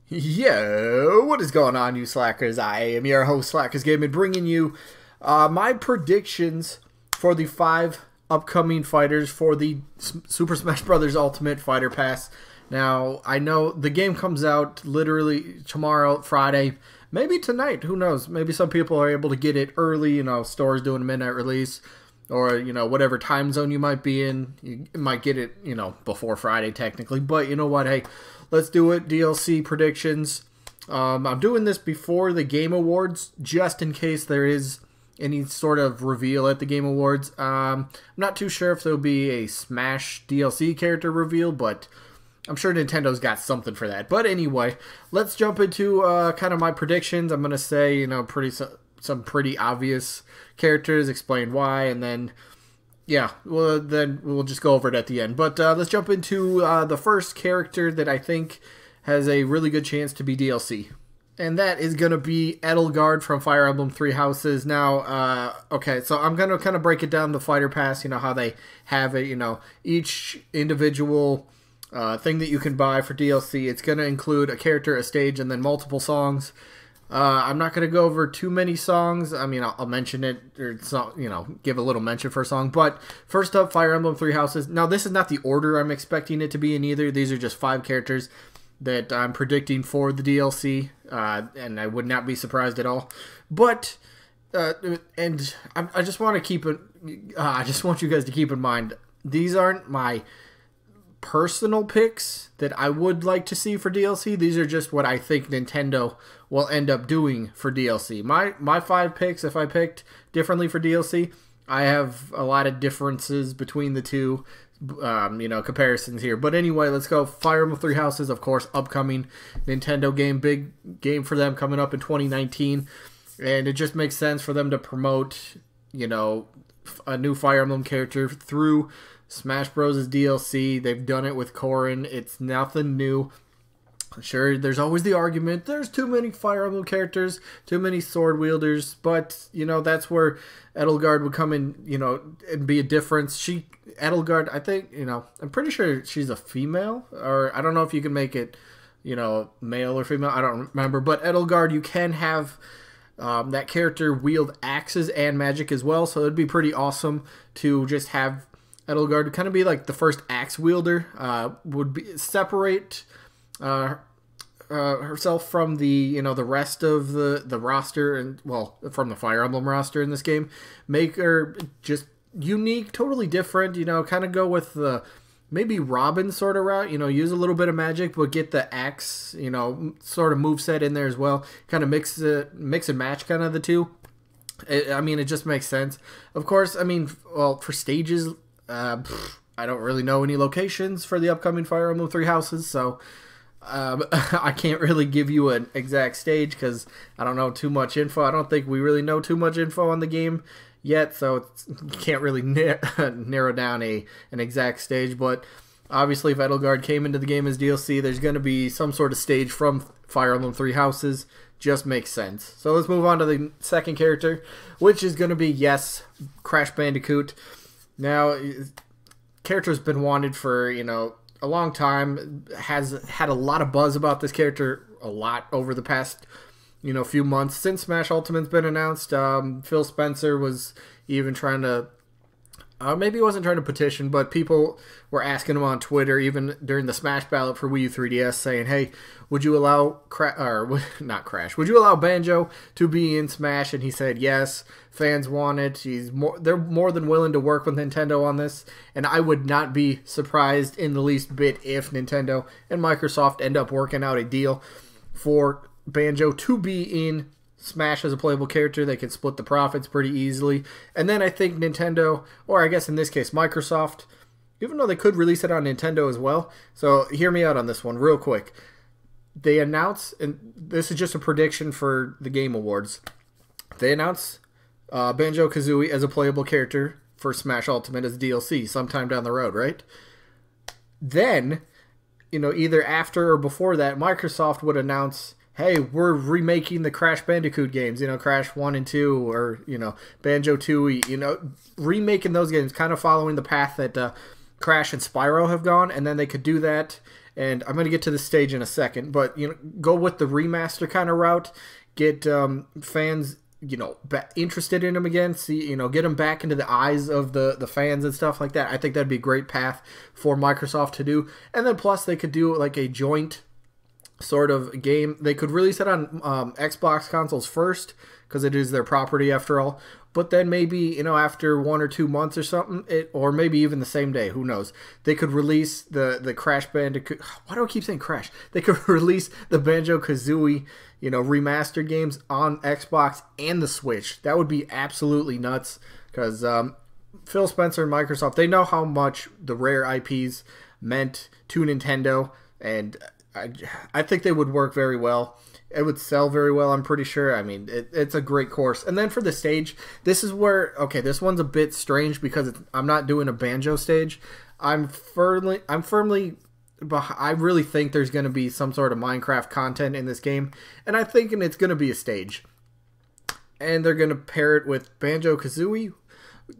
Yo, what is going on, you slackers? I am your host, Slackerz Gaming, bringing you my predictions for the 5 upcoming fighters for the Super Smash Bros. Ultimate Fighter Pass. Now, I know the game comes out literally tomorrow, Friday, maybe tonight, who knows? Maybe some people are able to get it early, stores doing a midnight release, or, whatever time zone you might be in, you might get it, before Friday technically, but you know what, hey, let's do it. DLC predictions. I'm doing this before the Game Awards, just in case there is any sort of reveal at the Game Awards. I'm not too sure if there'll be a Smash DLC character reveal, but I'm sure Nintendo's got something for that. But anyway, let's jump into kind of my predictions. I'm going to say, some pretty obvious characters, explain why, and then yeah, well, then we'll just go over it at the end. But let's jump into the first character that I think has a really good chance to be DLC. And that is going to be Edelgard from Fire Emblem Three Houses. Now, okay, so I'm going to kind of break it down the Fighter Pass, how they have it, each individual thing that you can buy for DLC. It's going to include a character, a stage, and then multiple songs. I'm not going to go over too many songs. I mean, I'll mention it, or give a little mention for a song. But first up, Fire Emblem Three Houses. Now, this is not the order I'm expecting it to be in either. These are just 5 characters that I'm predicting for the DLC, and I would not be surprised at all. But, and I just want to keep it, I just want you guys to keep in mind, these aren't my personal picks that I would like to see for DLC. These are just what I think Nintendo will end up doing for DLC. My 5 picks, if I picked differently for DLC, I have a lot of differences between the two, comparisons here. But anyway, let's go. Fire Emblem Three Houses, of course, upcoming Nintendo game, big game for them coming up in 2019, and it just makes sense for them to promote, a new Fire Emblem character through Smash Bros. DLC. They've done it with Corrin. It's nothing new. Sure, there's always the argument, there's too many Fire Emblem characters, too many sword wielders, but, that's where Edelgard would come in, and be a difference. Edelgard, I think, I'm pretty sure she's a female, or I don't know if you can make it, male or female, I don't remember, but Edelgard, you can have that character wield axes and magic as well, so it'd be pretty awesome to just have Edelgard kind of be like the first axe wielder, would be separate herself from the the rest of the roster, and well, from the Fire Emblem roster in this game. Make her just unique, totally different. Kind of go with the maybe Robin sort of route. Use a little bit of magic, but get the axe sort of moveset in there as well. Kind of mix and match kind of the two. It just makes sense. Of course, well, for stages, I don't really know any locations for the upcoming Fire Emblem Three Houses, so I can't really give you an exact stage because I don't know too much info. I don't think we really know too much info on the game yet, so you can't really narrow down an exact stage. But obviously, if Edelgard came into the game as DLC, there's going to be some sort of stage from Fire Emblem Three Houses. Just makes sense. So let's move on to the second character, which is going to be, yes, Crash Bandicoot. Now, character's been wanted for, a long time, has had a lot of buzz about this character a lot over the past, few months since Smash Ultimate's been announced. Phil Spencer was even trying to, maybe he wasn't trying to petition, but people were asking him on Twitter, even during the Smash ballot for Wii U 3DS, saying, hey, would you allow, would you allow Banjo to be in Smash? And he said yes. Fans want it. They're more than willing to work with Nintendo on this, and I would not be surprised in the least bit if Nintendo and Microsoft end up working out a deal for Banjo to be in Smash as a playable character. They can split the profits pretty easily, and then I think Nintendo, or I guess in this case Microsoft, even though they could release it on Nintendo as well. So hear me out on this one real quick. They announce, and this is just a prediction for the Game Awards, they announce Banjo-Kazooie as a playable character for Smash Ultimate as DLC sometime down the road, right? Then, either after or before that, Microsoft would announce, hey, we're remaking the Crash Bandicoot games, Crash 1 and 2, or, Banjo-Tooie, remaking those games, kind of following the path that Crash and Spyro have gone, and then they could do that and I'm going to get to the stage in a second, but you know, go with the remaster kind of route, get fans, you know, interested in them again, see, you know, get them back into the eyes of the fans and stuff like that. I think that'd be a great path for Microsoft to do, and then plus they could do like a joint sort of game. They could release it on Xbox consoles first, because it is their property after all. But then maybe, you know, after 1 or 2 months or something, or maybe even the same day, who knows? They could release the Crash Bandicoot. Why do I keep saying Crash? They could release the Banjo-Kazooie, you know, remastered games on Xbox and the Switch. That would be absolutely nuts, because Phil Spencer and Microsoft, they know how much the Rare IPs meant to Nintendo, and I think they would work very well. It would sell very well, I'm pretty sure. I mean, it's a great course. And then for the stage, this is where, okay, this one's a bit strange because I'm not doing a Banjo stage. I really think there's going to be some sort of Minecraft content in this game, and I'm thinking it's going to be a stage. And they're going to pair it with Banjo-Kazooie.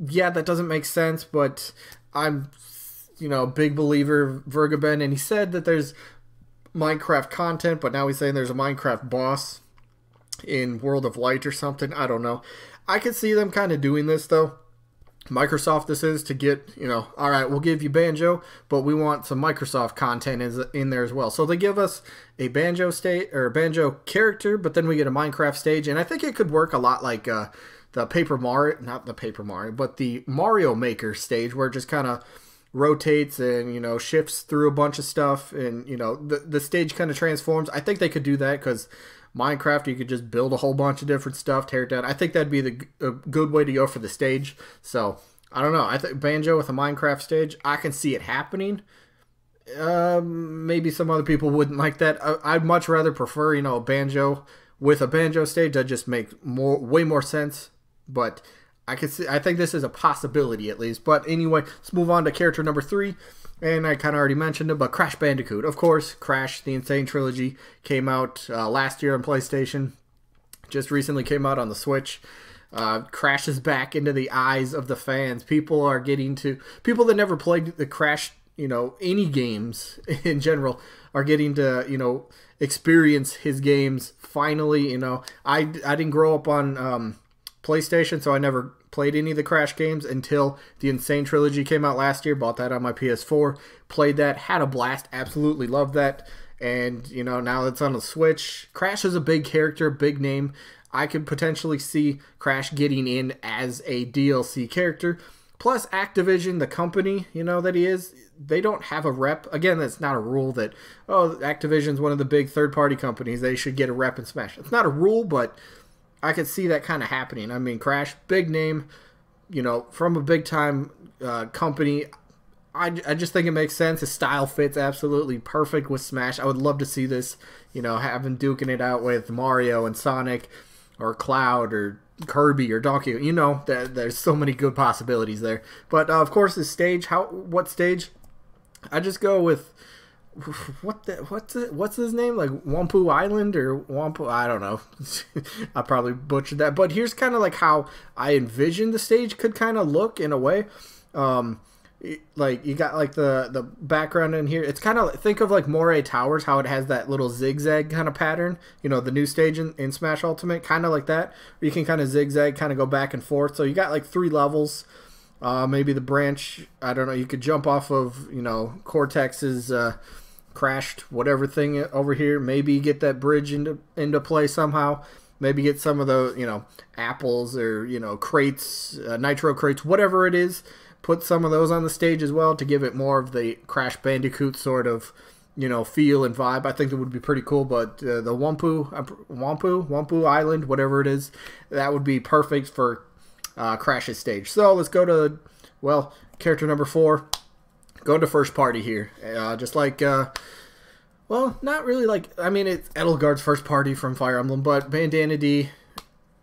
Yeah, that doesn't make sense, but I'm, you know, a big believer of Vergaben, and he said that there's Minecraft content, but now he's saying there's a Minecraft boss in World of Light or something. I don't know. I could see them kind of doing this, though. Microsoft this is to get, you know, all right, we'll give you Banjo, but we want some Microsoft content in there as well. So they give us a Banjo state or a Banjo character, but then we get a Minecraft stage, and I think it could work a lot like the Paper Mario, not the Paper Mario, but the Mario Maker stage, where it just kind of rotates and, you know, shifts through a bunch of stuff, and, you know, the stage kind of transforms. I think they could do that, because Minecraft, you could just build a whole bunch of different stuff, tear it down. I think that'd be a good way to go for the stage. So I don't know. I think Banjo with a Minecraft stage, I can see it happening. Maybe some other people wouldn't like that. I'd much rather prefer, you know, a Banjo with a Banjo stage. That just makes way more sense. But I think this is a possibility, at least. But anyway, let's move on to character number 3. And I kind of already mentioned it, but Crash Bandicoot. Of course, Crash, the Insane Trilogy, came out last year on PlayStation. Just recently came out on the Switch. Crash is back into the eyes of the fans. People that never played the Crash, you know, any games in general, are getting to, you know, experience his games finally. You know, I didn't grow up on PlayStation, so I never played any of the Crash games until the Insane Trilogy came out last year. Bought that on my PS4, played that, had a blast, absolutely loved that. And, you know, now it's on the Switch. Crash is a big character, big name. I could potentially see Crash getting in as a DLC character. Plus, Activision, the company, you know, that he is, they don't have a rep. Again, that's not a rule that, oh, Activision's one of the big third-party companies, they should get a rep in Smash. It's not a rule, but I could see that kind of happening. I mean, Crash, big name, you know, from a big-time company. I just think it makes sense. His style fits absolutely perfect with Smash. I would love to see this, you know, having duking it out with Mario and Sonic or Cloud or Kirby or Donkey. You know, there's so many good possibilities there. But, of course, the stage, what stage? I just go with... What's his name? Like Wampu Island or Wampu? I don't know. I probably butchered that. But here's kind of like how I envision the stage could kind of look in a way. Like you got like the background in here. It's kind of, think of like Moray Towers, how it has that little zigzag kind of pattern. You know, the new stage in Smash Ultimate, kind of like that. You can kind of zigzag, kind of go back and forth. So you got like 3 levels. Maybe the branch, I don't know. You could jump off of, you know, Cortex's crashed whatever thing over here. Maybe get that bridge into play somehow. Maybe get some of the, you know, apples or, you know, crates, nitro crates, whatever it is. Put some of those on the stage as well to give it more of the Crash Bandicoot sort of, you know, feel and vibe. I think it would be pretty cool. But the Wampu Island, whatever it is, that would be perfect for Crash's stage. So let's go to, well, character number 4. Go to first party here. Just like, well, not really like, I mean, it's Edelgard's first party from Fire Emblem, but Bandana D,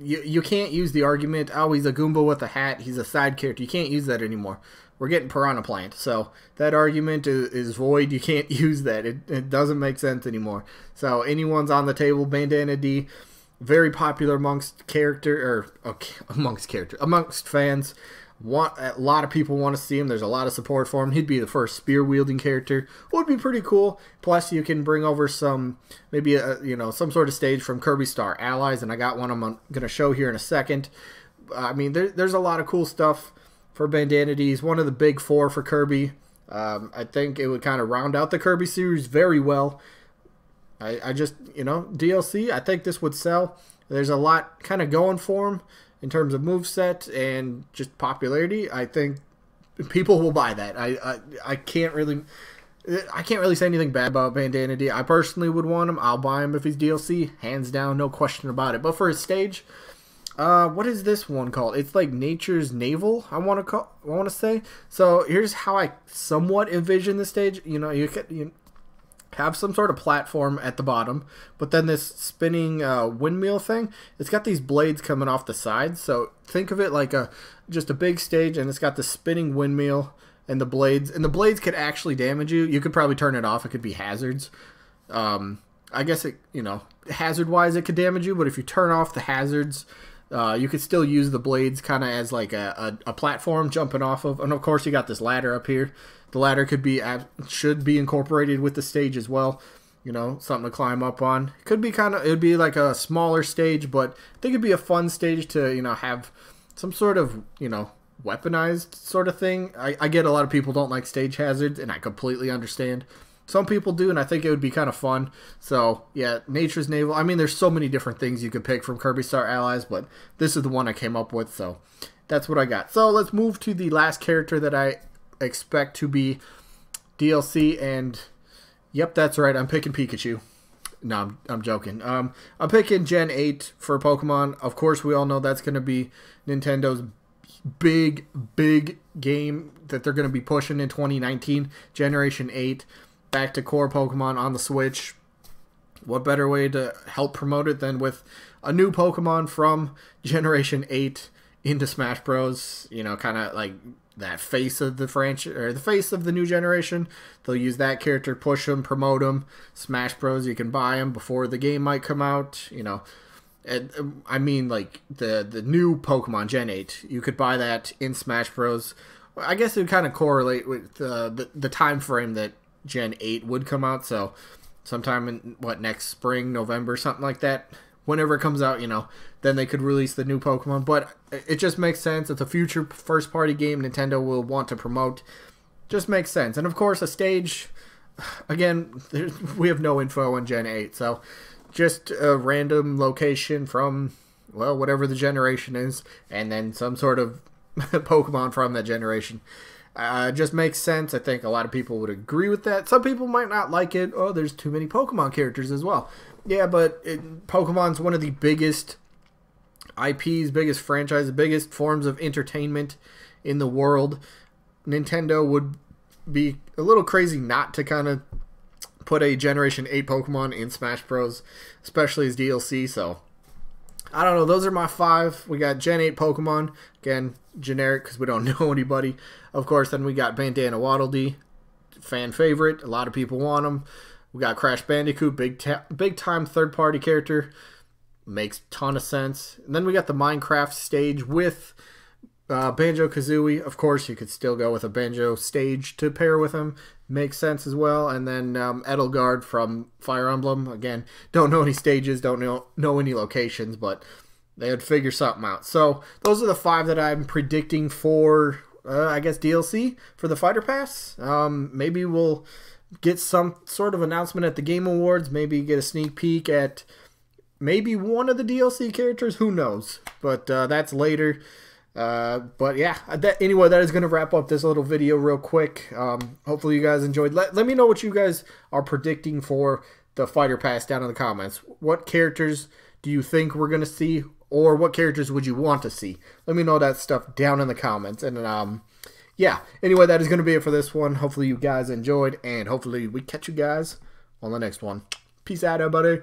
you can't use the argument, oh, he's a Goomba with a hat, he's a side character. You can't use that anymore. We're getting Piranha Plant. So that argument is void. You can't use that. It doesn't make sense anymore. So anyone's on the table, Bandana D, very popular amongst fans. A lot of people want to see him. There's a lot of support for him. He'd be the first spear-wielding character. Would be pretty cool. Plus, you can bring over some, maybe, some sort of stage from Kirby Star Allies, and I got one I'm going to show here in a second. I mean, there's a lot of cool stuff for Bandana D. He's one of the big four for Kirby. I think it would kind of round out the Kirby series very well. I just, DLC, I think this would sell. There's a lot kind of going for him in terms of moveset and just popularity. I think people will buy that. I can't really say anything bad about Bandana D. I personally would want him. I'll buy him if he's DLC, hands down, no question about it. But for his stage, what is this one called? It's like Nature's Navel, I want to say. So here's how I somewhat envision the stage. You have some sort of platform at the bottom, but then this spinning windmill thing, it's got these blades coming off the sides. So think of it like just a big stage, and it's got the spinning windmill and the blades. And the blades could actually damage you. You could probably turn it off. It could be hazards. I guess hazard-wise it could damage you, but if you turn off the hazards, you could still use the blades kind of as like a platform jumping off of. And of course you got this ladder up here. The ladder should be incorporated with the stage as well. Something to climb up on. It would be like a smaller stage, but I think it'd be a fun stage to, have some sort of, weaponized sort of thing. I get a lot of people don't like stage hazards, and I completely understand. Some people do, and I think it would be kind of fun. So, yeah, Nature's Navel. I mean, there's so many different things you could pick from Kirby Star Allies, but this is the one I came up with, so that's what I got. So, let's move to the last character that I expect to be DLC, and yep, that's right, I'm picking Pikachu. No, I'm joking. I'm picking Gen 8 for Pokemon. Of course, we all know that's going to be Nintendo's big game that they're going to be pushing in 2019. Generation 8, back to core Pokemon on the Switch. What better way to help promote it than with a new Pokemon from Generation 8 into Smash Bros. Kind of like that face of the franchise, or the face of the new generation. They'll use that character, push them, promote them. Smash Bros, you can buy them before the game might come out. I mean, like the new Pokemon Gen 8, you could buy that in Smash Bros. I guess it would kind of correlate with the time frame that Gen 8 would come out. So sometime in next spring, November, something like that. Whenever it comes out, then they could release the new Pokemon. But it just makes sense. It's a future first-party game Nintendo will want to promote. Just makes sense. And, of course, a stage, again, we have no info on Gen 8. So just a random location from, well, whatever the generation is. And then some sort of Pokemon from that generation. Just makes sense. I think a lot of people would agree with that. Some people might not like it. Oh, there's too many Pokemon characters as well. Yeah, but Pokemon's one of the biggest IPs, biggest franchises, biggest forms of entertainment in the world. Nintendo would be a little crazy not to kind of put a Generation 8 Pokemon in Smash Bros., especially as DLC, so I don't know. Those are my 5. We got Gen 8 Pokemon, again, generic because we don't know anybody. Of course, then we got Bandana Waddle Dee, fan favorite. A lot of people want him. We got Crash Bandicoot, big time third-party character. Makes ton of sense. And then we got the Minecraft stage with Banjo-Kazooie. Of course, you could still go with a Banjo stage to pair with him. Makes sense as well. And then Edelgard from Fire Emblem. Again, don't know any stages, don't know any locations, but they would figure something out. So those are the 5 that I'm predicting for, I guess, DLC for the Fighter Pass. Maybe we'll get some sort of announcement at the Game Awards. Maybe get a sneak peek at maybe one of the DLC characters. Who knows? But that's later. But yeah, anyway, that is going to wrap up this little video real quick. Hopefully you guys enjoyed. Let me know what you guys are predicting for the Fighter Pass down in the comments. What characters do you think we're going to see, or what characters would you want to see? Let me know that stuff down in the comments. And yeah, anyway, that is going to be it for this one. Hopefully you guys enjoyed, and hopefully we catch you guys on the next one. Peace out, everybody.